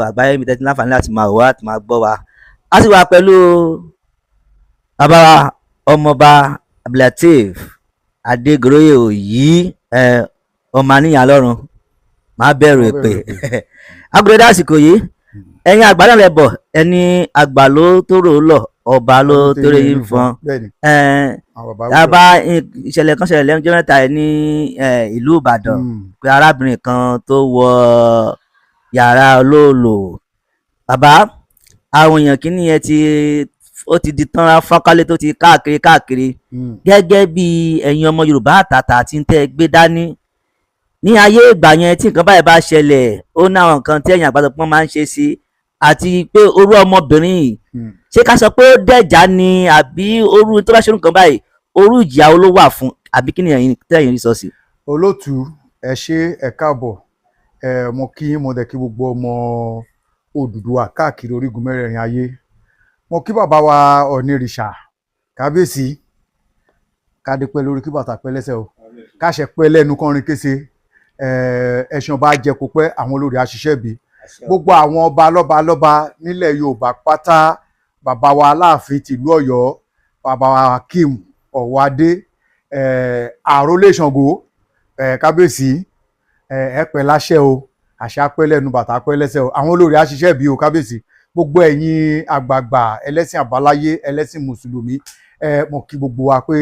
àgbáyé mi tẹ́tí láǹfààní láti máa wá àti máa gbọ́ wa. A sì wà pẹ̀lú bàbá ọmọọba Abdulateef Adégoróyè Òyí, ọmọ àníyàn lọ́run, máa bẹ̀rù èpè. Agbèrè àsìkò yìí, ẹ̀yin àgbà náà lẹ bọ̀, ẹni àgbà ló tóró lọ, ọba ló tóró yín fọn. Bàbá ìṣẹ̀lẹ̀ kan ṣẹlẹ̀ lẹ́nu ọjọ́ mẹ́ta ní ìlú Ìbàdàn pé arábìnrin kan tó wọ yàrá olóòlò. Bàbá, àwọn èèyàn kìíní yẹn ó ti di tán fọ́nkálé tó ti káàkiri gẹ́gẹ́ bí ẹ̀yin ọmọ Yorùbá àtàtà tí ń tẹ́ gbé dání. Ní ayé ìgbà yẹn tí nǹkan báyìí bá ṣẹlẹ̀, ó ní àwọn nǹkan tí ẹ̀yin àgbàdo pọ́n máa ń ṣe sí, àti pé orú ọmọbìnrin yìí ṣé ká sọ pé ó dẹ̀já ni àbí orú tó bá ṣe nǹkan báyìí orú ìjìyà ló wà fún, àbí kí ni ẹ̀yin tẹ́yin rí sọ sí. Olóòtú, ẹ ṣé, ẹ káàbọ̀, mo kí mo dẹ̀ kí gbogbo ọmọ Odùduwà káàkiri orígun mẹ́rẹ̀ẹ̀rin ayé. Mo kí bàbá wa Ọ̀nìrìṣà kábíyèsí, kádé pẹ́ lórí kí bàtà pẹ́ lẹ́sẹ̀ o, káṣẹ pẹ́ lẹ́nu kọrin kése, ẹṣin ọba jẹ kó pẹ́, àwọn olórí àṣìṣẹ́ bí gbogbo àwọn ọba lọ́ba nílẹ̀ Yorùbá pátá, bàbá wa Aláàfin tìlú Ọ̀yọ́, bàbá wa Hakeem Ọ̀wádé, àrólé Ṣàngó, kábíyèsí, ẹ pẹ́ láṣẹ o, àṣà pẹ́ lẹ́nu bàtà pẹ́ lẹ́sẹ̀ o, àwọn olórí àṣìṣẹ́ bí o kábíyèsí. Gbogbo ẹ̀yin àgbààgbà ẹlẹ́sìn àbáláyé, ẹlẹ́sìn mùsùlùmí, mo kí gbogbo wa pé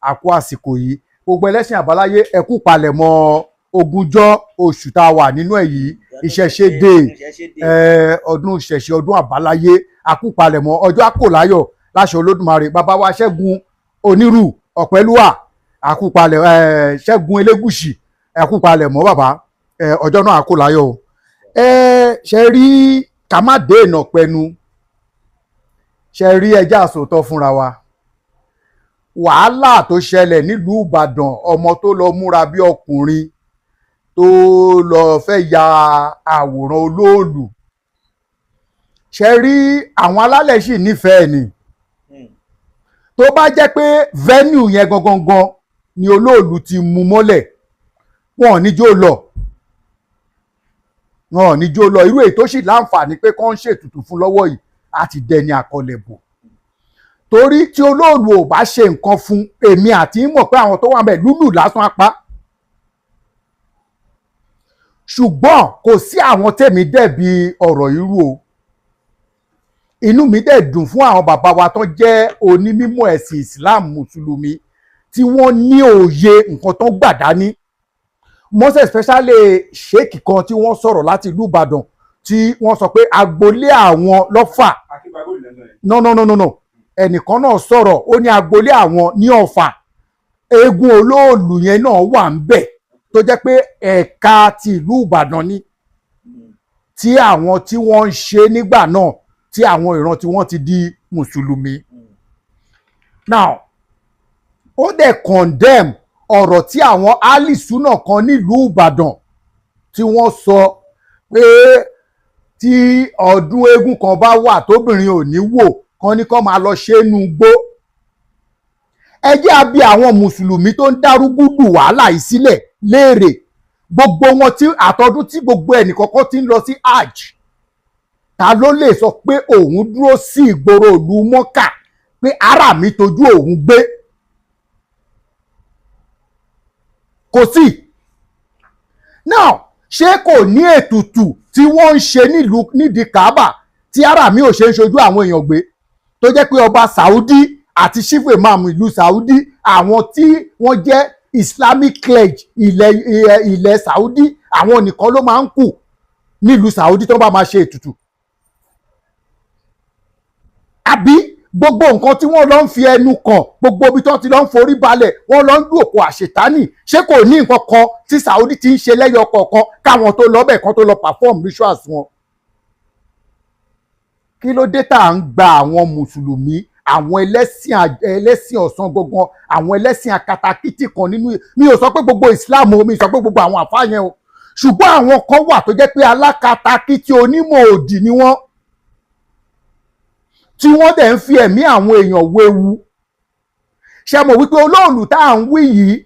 a kú àsìkò yìí. Gbogbo ẹlẹ́sìn àbáláyé, ẹ kú palẹ̀mọ́ ogúnjọ́ oṣù tá a wà nínú ẹ̀ yìí, ìṣẹ̀ṣe dé, ọdún ìṣẹ̀ṣe, ọdún àbáláyé, a kú palẹ̀mọ́ ọjọ́ àkò láyọ̀ láṣẹ Olódùmarè. Bàbá wa Ṣẹ́gun Onírù Ọ̀pẹ́lúwà, a kú palẹ̀, Ṣẹ́gun Elégùṣì, ẹ kú palẹ̀mọ́ bàbá, ọjọ́ náà a kò láyọ̀ o. Ṣe rí ká má dé ìnà pẹnu, ṣe rí ẹjá àsòótọ́ fúnra wa. Wàhálà tó ṣẹlẹ̀ nílùú Ìbàdàn, ọmọ tó lọ múra bí ọkùnrin tó lọ fẹ́ ya àwòrán olóòlù, ṣe rí àwọn alálẹ̀ sì nífẹ̀ẹ́ ni. Tó bá jẹ́ pé venue yẹn gangan ni olóòlù ti mú mọ́lẹ̀, wọn ò ní jó lọ, irú èyí tó sì láǹfààní pé kán ṣètùtù fún lọ́wọ́ yìí àti dẹni àkọlẹ̀bọ̀. Torí tí olóòlù ò bá ṣe nǹkan fún, èmi àti mọ̀ pé àwọn tó wà ńbẹ̀ lúlù lásán apá. Ṣùgbọ́n kò sí àwọn tèmi dẹ̀bi ọ̀rọ̀ irú o. Inú mi dẹ̀ dùn fún àwọn bàbá wa tó jẹ́ onímímọ̀ ẹ̀sìn Islam mùsùlùmí tí wọ́n ní òye nǹkan tó gbà dání. Most especially sheikh kan tí wọ́n sọ̀rọ̀ láti ìlú Ìbàdàn tí wọ́n sọ pé agboolé àwọn lọ́fà. No. Ẹnìkan náà sọ̀rọ̀, ó ní agboolé àwọn ní Ọ̀fà. Eégún olóòlù yẹn náà wà ń bẹ̀ tó jẹ́ pé ẹ̀ka ti ìlú Ìbàdàn ni. Tí àwọn tí wọ́n ń ṣe nígbà náà, tí àwọn ìran tí wọ́n ti di mùsùlùmí. Now, ó dẹ̀ condemn ọ̀rọ̀ tí àwọn alìsúnà kan nílùú Ìbàdàn tí wọ́n sọ pé tí ọdún eégún kan bá wà tóbìnrin ò ní wò, kan ní kán máa lọ ṣe é nú igbó. Ẹ jẹ́ á bi àwọn mùsùlùmí tó ń dárúgúdù wàhálà yìí sílẹ̀ léèrè, gbogbo wọn tí àtọdún tí gbogbo ẹnìkọ̀ọ̀kan ti ń lọ sí hajj, ta ló lè sọ pé òun dúró sí ìgboro ìlú Mọ́kà pé ara mi tójú òun gbé? Kò sí. Now, ṣé kò ní ètùtù tí wọ́n ń ṣe nídìí Kaaba tí ara mi ò ṣe ń ṣojú àwọn èèyàn gbé, tó jẹ́ pé ọba Saudi àti chief imam ìlú Saudi, àwọn tí wọ́n jẹ́ Islamic clergy ilẹ̀ Saudi, àwọn nìkan ló máa ń kù nílùú Saudi tó bá máa ṣe ètùtù. Àbí gbogbo nǹkan tí wọ́n lọ ń fi ẹnu kàn, gbogbo ibi tó ti lọ ń forí balẹ̀, wọ́n lọ ń dúòkò àṣetánì, ṣé kò ní nǹkan kan tí Saudi ti ń ṣe lẹ́yọ kọ̀ọ̀kan káwọn tó lọ bẹ̀ kan tó lọ perform rituals wọn? Kí ló dé tá à ń gba àwọn mùsùlùmí, àwọn ẹlẹ́sìn ọ̀sán gangan, àwọn ẹlẹ́sìn akatakítì kan nínú, mi ò sọ pé gbogbo Islam o, mi ò sọ pé gbogbo àwọn àfáà yẹn o, ṣùgbọ́n àwọn kan wà tó jẹ́ pé alákatakítì onímọ̀ òdì ni wọ́n, tí wọ́n dẹ̀ ń fi ẹ̀mí àwọn èèyàn wewu. Ṣé mọ̀ wípé olóòlù tá à ń wí yìí,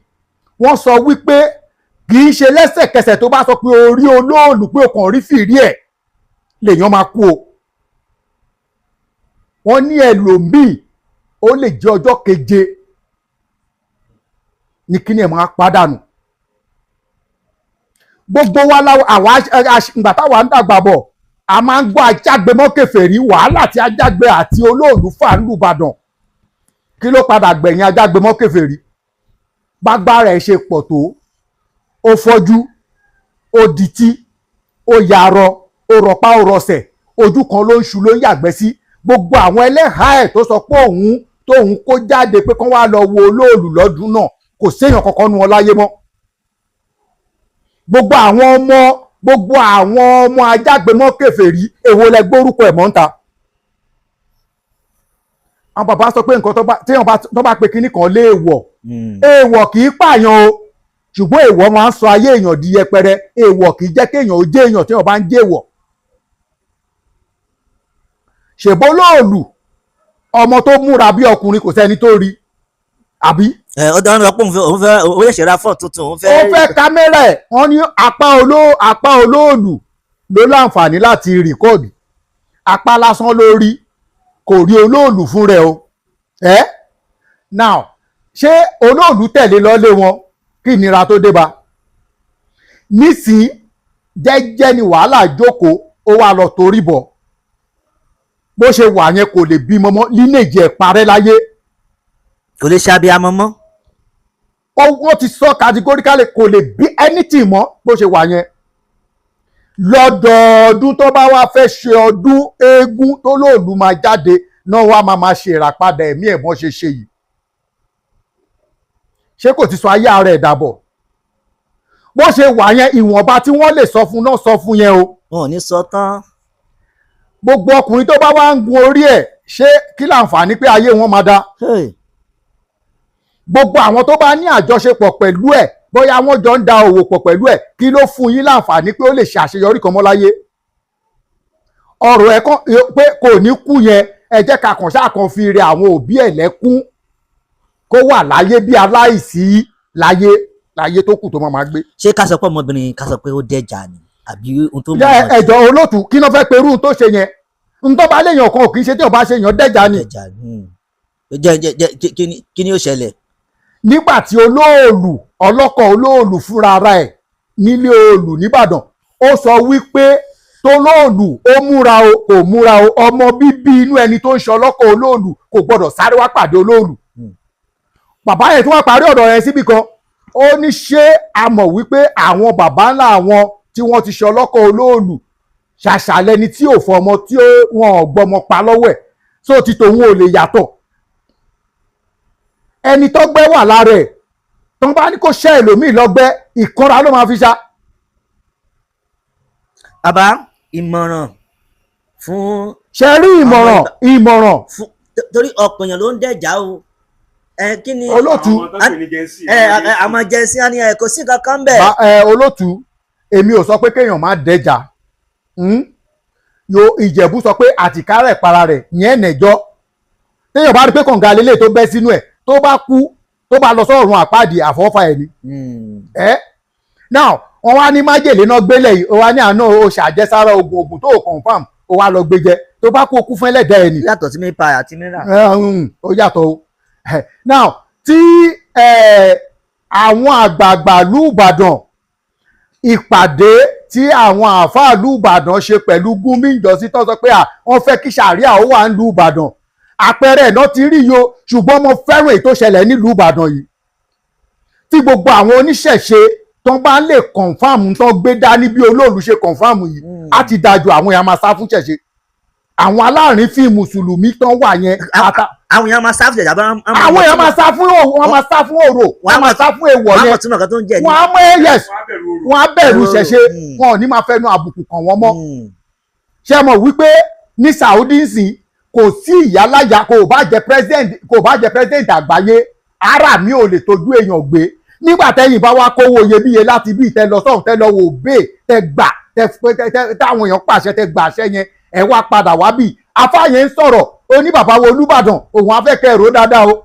wọ́n sọ wípé kì í ṣe lẹ́sẹ̀kẹsẹ̀ tó bá sọ pé orí olóòlù pé o kàn rí fìrí ẹ̀ lèèyàn máa kú o. wọ́n ní ẹlòmíì ó lè jẹ́ ọjọ́ keje ní kíní ẹ̀ máa pàdánù. gbogbo wa àwa ìgbà táwa ń dàgbà bọ̀ a máa ń gbọ́ ajágbe mọ́ kèfèrí, wàhálà tí ajágbe àti olóòlù fà ń lùbàdàn. kí ló padà gbẹ̀yìn ajágbe mọ́ kèfèrí? bágbára ẹ̀ ṣe pọ̀ tó, ó fọ́jú, ó dití, ó yarọ, ó rọpá, ó rọsẹ̀, ojú kan ló ń ṣu ló ń yàgbẹ́ sí. gbogbo àwọn ẹlẹ́hàá ẹ̀ tó sọ pé tóun kó jáde pé kán wá lọ wo olóòlù lọ́dún náà, kò séèyàn kankan nu wọn láyé mọ́. gbogbo àwọn ọmọ ajágbémọ́ kèfèrí èwo lẹ gbórúkọ ẹ̀ mọ́ ń ta. àwọn bàbá sọ pé nǹkan tó bá pe kinní kan léèwọ̀, èèwọ̀ kì í pààyàn o, ṣùgbọ́n èèwọ̀ máa ń sọ ayé èèyàn di yẹpẹrẹ. èèwọ̀ kì í jẹ́ kéèyàn ó jẹ́ èèyàn téèyàn bá ń jẹ́ èèwọ̀. ṣèbó lóòlù ọmọ tó múra bí ọkùnrin kò sẹ́ni tó rí, àbí. ó dáná lọ pé òun fẹ́ ṣe ra fọ́ọ̀ tuntun, ó fẹ́ kámẹ́rà ẹ̀. wọ́n ní apá olóòlù ló láǹfààní láti rìkọ́ọ̀dì, apá lásán ló rí, kò rí olóòlù fún rẹ̀ o. now ṣé olóòlù tẹ̀lé lọ́lé wọn kí ìnira tó dé bá? nísìnyí jẹ́jẹ́ ni wàhálà jókòó, ó wá lọ torí bọ̀. bó ṣe wà yẹn kò lè bímọ mọ́, línéèjì ẹ̀ parẹ́ láyé. kò lè ṣe abiyamọ mọ́. wọ́n ti sọ categorically kò lè bí anything mọ́ bó ṣe wà yẹn. lọ́dọọdún tó bá wá fẹ́ ṣe ọdún eégún tó lóòlù máa jáde náà wá máa ṣe ìràpadà ẹ̀mí ẹ̀ mọ́ ṣe yìí. ṣé kò ti sọ ayé ara ẹ̀ dàbọ̀? bó ṣe wà yẹn ìwọ̀nba tí wọ́n lè sọ fún náà sọ fún yẹn o. wọn ò ní sọ tán. gbogbo ọkùnrin tó bá wá ń gun orí ẹ̀, ṣé kí láǹfààní pé ayé wọn máa da? gbogbo àwọn tó bá ní àjọṣepọ̀ pẹ̀lú ẹ̀, bóyá wọ́n jọ ń da òwò pọ̀ pẹ̀lú ẹ̀, kí ló fún yín láǹfààní pé ó lè ṣe àṣeyọrí kan mọ́ láyé? ọ̀rọ̀ ẹ̀ kan pé kò ní kú yẹn, ẹ jẹ́ ká kàn ṣáà kan fi rẹ àwọn òbí ẹ̀ lẹ́kún, kó wà láyé bí aláìsí láyé tó kù tó máa gbé. ṣé ká sọ pé ọmọbìnrin ká sọ pé ó dẹjà ni àbí ohun tó mú un. ẹjọ olóòtú kí ló fẹ́ pe irú tó ṣe yẹn? n tó bá léèyàn kan ò kì í ṣe tí ò bá ṣe yàn dẹjà ni. kí ni ó ṣẹlẹ̀? nígbà tí ọlọ́kọ̀ olóòlù fúnra ara ẹ̀ nílé olù nìbàdàn, ó sọ wípé tó lóòlù ó múra o kò múra o, ọmọ bíbí inú ẹni tó ń ṣe ọlọ́kọ̀ olóòlù kò gbọdọ̀ sáré wá pàdé olóòlù. bàbá yẹn tí wọ́n parí ọ̀rọ̀ yẹn síbi kan, ó ní ṣé a mọ̀ wípé àwọn bàbá ńlá àwọn tí wọ́n ti ṣe ọlọ́kọ̀ olóòlù ṣàṣàlẹ́ni tí ò fọmọ tí wọ́n gbọmọ pa lọ́wọ́ ẹ̀, tó ti tòun ò lè yàtọ̀. ẹni tọ́gbẹ́ wà lára ẹ̀, tó bá ní kó ṣẹ́ ẹlòmíì lọ́gbẹ́, ìkanra ló máa fi ṣá. bàbá ìmọ̀ràn fún. ṣe rí ìmọ̀ràn. torí ọ̀pọ̀ èèyàn ló ń dẹ̀já o. kí ni olóòtú àwọn jẹ́nsí á ní kò sí kankan bẹ́ẹ̀. olóòtú èmi ò sọ pé kéèyàn má dẹ̀já. Ìjẹ̀bú sọ pé àtìkárẹ̀ para rẹ̀ yẹn nẹ̀jọ́. téèyàn bá rí pé kànga lélẹ̀ tó bẹ́ sínú ẹ̀, tó bá kú, tó bá lọ sọ́run àpáàdì àfọ́fà ẹ̀ ni. now wọ́n wá ní májèlé náà gbélé yìí, ó wá ní àná ó ṣàjẹsára oògùn tó confam, ó wá lọ gbé jẹ, tó bá kú okú fún ẹlẹ́dẹ̀ ẹ̀ ni. yàtọ̀ sí mi pa àti mìíràn. ó yàtọ̀ o. now tí àwọn àgbààgbà ìlú Ìbàdàn, ìpàdé tí àwọn àáfàá ìlú Ìbàdàn ṣe pẹ̀lú Gúnmi ìjọsí tó sọ pé wọ́n fẹ́ kí sàríà ó wà nílùú Ìbàdàn, àpẹẹrẹ náà ti rí yo, ṣùgbọ́n mo fẹ́ràn èyí tó ṣẹlẹ̀ nílùú Ìbàdàn yìí. tí gbogbo àwọn oníṣẹ̀ṣe tó bá lè kọ̀nfàmù tó gbé dání bí olóòlù ṣe kọ̀nfàmù yìí, á ti dájú àwọn èèyàn máa sá fún ṣẹ̀ṣe. àwọn aláàrin fíìmù mùsùlùmí tó wà yẹn. àwọn èèyàn máa sá fún ṣẹ̀ṣe. àwọn èèyàn máa sá fún òrò, wọ́n máa sá fún òrò, wọ́n máa sá fún èèwọ̀ yẹn. wọ́n á mọ yes, wọ́n á bẹ̀rù ṣẹ̀ṣe, wọn ò ní máa fẹnu àbùkù kàn wọ́n mọ́. ṣé mọ̀ wípé ní Saudi nsìn kò sí ìyáláyà, kò bá jẹ president àgbáyé, ara mi ò lè tójú èèyàn gbé. nígbà tẹ́yìn bá wá kówó iyebíye láti bí ìtẹ́ lọ sọ́hùn, tẹ́ lọ wò bẹ́ẹ̀, tẹ́ gbà, táwọn èèyàn pàṣẹ, tẹ́ gbà àṣẹ yẹn, ẹ wá padà wá bì. afáyẹn ń sọ̀rọ̀, ó ní bàbá wo Olúbàdàn, òun afẹ́kẹ́ èrò dáadáa o.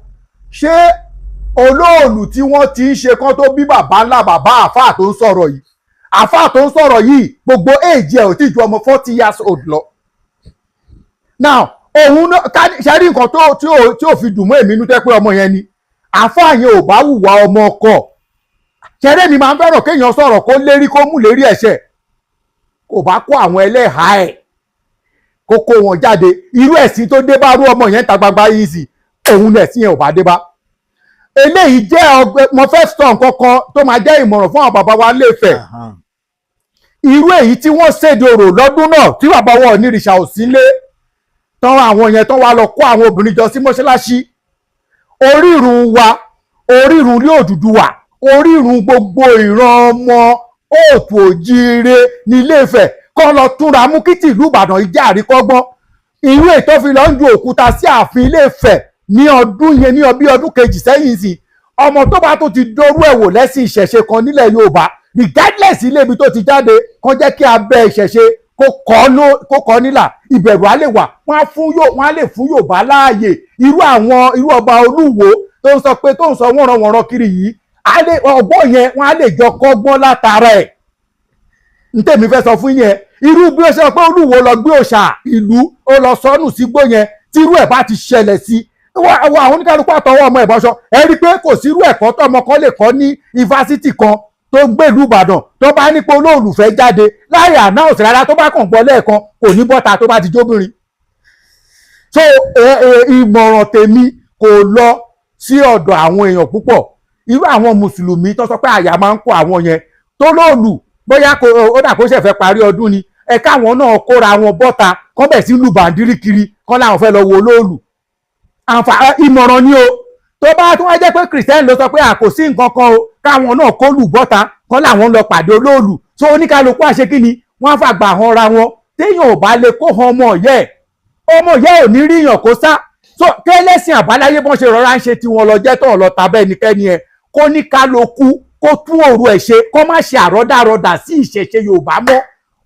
ṣé olóòlù tí wọ́n ti ń ṣe kán tó bí bàbá ńlá bàbá àfáà tó ń sọ̀rọ̀ yìí, àfáà tó ń sọ̀rọ̀ yìí gbogbo èjì ẹ̀ ò tí ju ọmọ 40 years old lọ. now òun ṣe rí nǹkan tí ò fi dùn mọ́ èmi nínú tẹ́ pé ọmọ yẹn ni àfáà yẹn ò bá hùwà ọmọ ọkọ. ṣeré mi máa ń fẹ́ràn kéèyàn sọ̀rọ̀ kó lérí kó mú lérí ẹ̀ṣẹ̀, kò bá kó àwọn ẹlẹ́hàá ẹ̀ kó kó wọn jáde. irú ẹ̀sìn tó dé bá rú ọmọ yẹn ta gbangba yìí sí òun náà ẹ̀sìn yẹn ò bá dé bá. eléyìí jẹ́ mo fẹ́ sọ nǹkan kan tó máa jẹ́ ìmọ̀ràn fún àwọn bàbá wa Ilé-Ifẹ̀. irú èyí tí wọ́n ṣèdòrò lọ́dún náà tí bàbá wọn onírìṣà ò sí lé tán àwọn yẹn tán wá lọ kó àwọn obìnrin jọ sí mọ́ṣáláṣí. orírun wa, orírun ilé Odùduwà, orírun gbogbo ìran ọmọ òòtù òjíire ní Ilé-Ifẹ̀ kọ́ lọ túnra mú kí tìlú Ìbàdàn ìjà àríkọ́gbọ́n. irú ètò fi lọ ń ju òkúta sí ààfin Ilé-Ifẹ̀ ní ọdún yẹn ní ọdún kejì sẹ́yìn sí ọmọ tó bá tó ti dórú ẹ̀ wò lẹ́sìn ìṣẹ̀ṣe kan nílẹ̀ Yorùbá regardless ilé ibi tó ti jáde kan jẹ́ kí abẹ́ ìṣẹ̀ṣe kó kọ́ nílà ìbẹ̀rù á lè wà, wọ́n á lè fún Yorùbá láàyè. irú ọba Olúwo tó ń sọ pé tó ń sọ wọ́nranwọ̀nran kiri yìí ọgbọ́n yẹn wọ́n á lè jọ kọ́gbọ́n látara ẹ̀. ntẹ̀mí fẹ́ sọ fún yẹn irú bí ó ṣe pé Olúwo lọ gbé òòṣà ìlú ó lọ sọnù sígbó yẹn tí irú ẹ̀ bá ti ṣẹlẹ̀ sí àwọn oníkálukú àtọwọ́ ọmọ ìbọṣọ ẹ rí i pé kò sí irú ẹ̀kọ́ tó ọmọ kan lè kọ́ ní yunifásitì kan tó ń gbèlú Ìbàdàn tó bá ní pé olóòlù fẹ́ jáde láì ànáùsì rárá tó bá kàn gbọ́ lẹ́ẹ̀kan kò ní bọ́ta tó bá ti jóbìnrin. so ìmọ̀ràn tèmi kò lọ sí ọ̀dọ̀ àwọn èèyàn púpọ̀. irú àwọn mùsùlùmí tó sọ pé àyà máa ń kó àwọn yẹn tó lóòlù bóyá ó dà kó ṣẹ̀fẹ̀ parí ọdún ni ẹ̀ka àwọn náà kóra wọn bọ́ta kọ́ bẹ̀ sí lù bàǹdírí kiri kọ́ láwọn fẹ́ lọ wo olóòlù. ìmọ̀ràn ni o tó bá tún wá jẹ́ pé kìrìsìtẹ́nì ló sọ pé àkòsí nǹkan kan o káwọn náà kó lù bọ́ta kọ́ làwọn lọ pàdé olóòlù. so oníkálukú àṣekínni wọ́n fàgbà han ra wọn téèyàn ò bá lè kó han ọmọ yẹ ò ní ríyàn kó sá. so kẹ́lẹ́sìn àbáláyé bọ́n ṣe rọra ń ṣe tiwọn lọ jẹ́ tán lọ tàbẹ́ ẹnikẹ́ni ẹ̀ kó ní kálukú kó tún òru ẹ̀ ṣe kó má ṣe àrọ́dàrọ́dà sí ìṣẹ̀ṣe Yorùbá mọ́.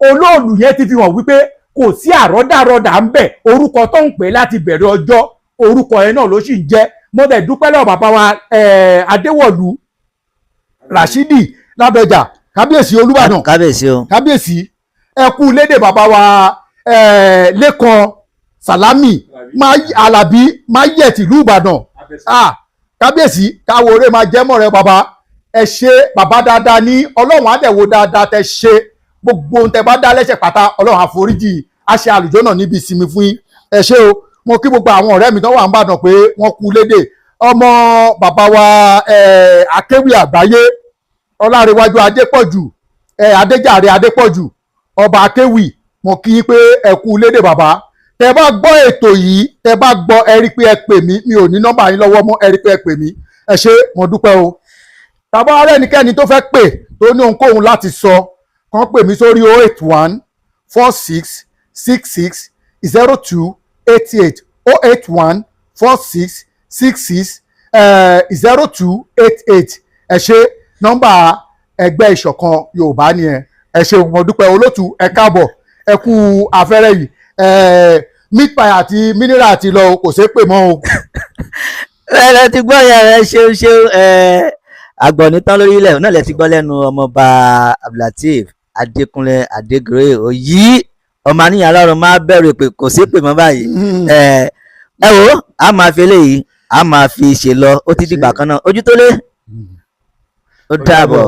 olóòlù yẹn ti fi hàn wípé kò sí àrọ́dàrọ́dà ń bẹ̀ orúkọ tó ń pè láti bẹ̀rẹ̀ ọjọ́ orúkọ yẹn náà ló sì ń jẹ́. mo dẹ̀ dúpẹ́ lọ́wọ́ bàbá wa Adéwọ̀lú Rashidi Lábẹ́jà kábíyèsí Olúbàdàn kábíyèsí ẹ kú lédè bàbá wa Lékan Sàlámì Alábí máyẹ̀ tìlú Ìbàdàn kábíyèsí káwọ oré máa jẹ́ mọ́ rẹ bàbá ẹ ṣe bàbá dáadáa ní Ọlọ́run àdẹ̀wò dáadáa tẹ ṣe gbogbo ohun tẹ bá dá lẹ́sẹ̀ pátá Ọlọ́run àforíjì á ṣe àlùjọ náà níbi ìsinmi fún yín ẹ ṣe o. mo kí gbogbo àwọn ọ̀rẹ́ mi tó wà ń bàdàn pé wọ́n kú lédè ọmọ bàbá wa akéwì àgbáyé Ọlárewájú Adépọ̀jù Adéjàre Adépọ̀jù ọba akéwì mo kí yín pé ẹ kú lédè bàbá. tẹ bá gbọ́ ètò yìí tẹ bá gbọ́ ẹ rí pé ẹ pè mí mi ò ní nọ́mbà yín lọ́wọ́ mọ́ ẹ rí pé ẹ pè mí ẹ ṣé mo dúpẹ́ o. tàbá ọ̀rẹ́ ẹnikẹ́ni tó fẹ́ pè tó ní ohunkóhun láti sọ kàn pè mí sórí 081 46 66 02 88 081 46 66 02 88 ẹ ṣé nọ́mbà ẹgbẹ́ ìṣọ̀kan Yorùbá nìyẹn ẹ ṣé mo dúpẹ́ olótù ẹ káàbọ̀ ẹ kú afẹ́rẹ́ yìí meat pie àti mineral àti lọ kò ṣeé pè mọ́ o. ẹ ti gbọ́ yẹn ẹ ṣeun àgbọ̀nì tán lórí ilẹ̀ náà lẹ ti gbọ́ lẹ́nu ọmọọba Abdulateef Adékúnlé Adégoróyè Òyí ọmọ àníyàn Ọlọ́run máa bẹ̀rù pé kò ṣeé pè mọ́ báyìí. ẹ wo a máa fi eléyìí a máa fi ṣe lọ ó ti dìgbà kan náà ojú tó lé ó dàbọ̀.